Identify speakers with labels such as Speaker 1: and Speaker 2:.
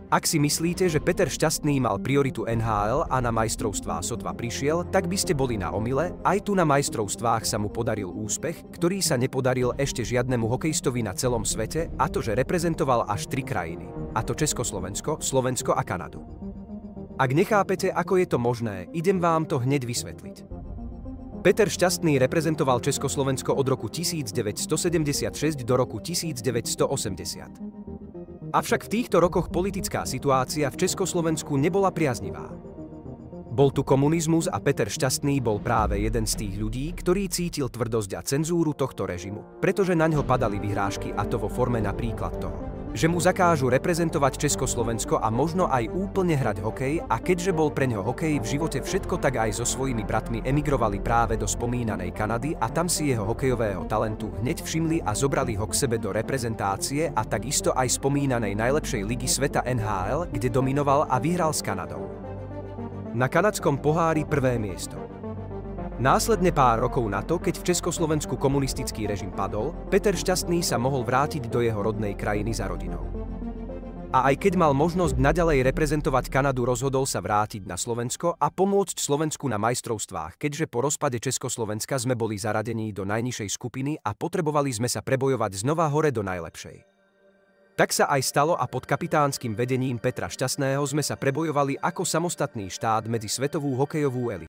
Speaker 1: Ak si myslíte, že Peter Šťastný mal prioritu NHL a na majstrovstvá sotva prišiel, tak by ste boli na omyle, aj tu na majstrovstvách sa mu podaril úspech, ktorý sa nepodaril ešte žiadnemu hokejistovi na celom svete, a to, že reprezentoval až 3 krajiny, a to Československo, Slovensko a Kanadu. Ak nechápete, ako je to možné, idem vám to hneď vysvetliť. Peter Šťastný reprezentoval Československo od roku 1976 do roku 1980. Avšak v týchto rokoch politická situácia v Československu nebola priaznivá. Bol tu komunizmus a Peter Šťastný bol práve jeden z tých ľudí, ktorý cítil tvrdosť a cenzúru tohto režimu, pretože na ňo padali vyhrážky, a to vo forme napríklad toho, že mu zakážu reprezentovať Československo a možno aj úplne hrať hokej, a keďže bol pre ňo hokej v živote všetko, tak aj so svojimi bratmi emigrovali práve do spomínanej Kanady a tam si jeho hokejového talentu hneď všimli a zobrali ho k sebe do reprezentácie a takisto aj spomínanej najlepšej ligy sveta NHL, kde dominoval a vyhral s Kanadou. Na kanadskom pohári 1. miesto. Následne pár rokov na to, keď v Československu komunistický režim padol, Peter Šťastný sa mohol vrátiť do jeho rodnej krajiny za rodinou. A aj keď mal možnosť naďalej reprezentovať Kanadu, rozhodol sa vrátiť na Slovensko a pomôcť Slovensku na majstrovstvách, keďže po rozpade Československa sme boli zaradení do najnižšej skupiny a potrebovali sme sa prebojovať znova hore do najlepšej. Tak sa aj stalo a pod kapitánskym vedením Petra Šťastného sme sa prebojovali ako samostatný štát medzi svetovú hokejovú elitu.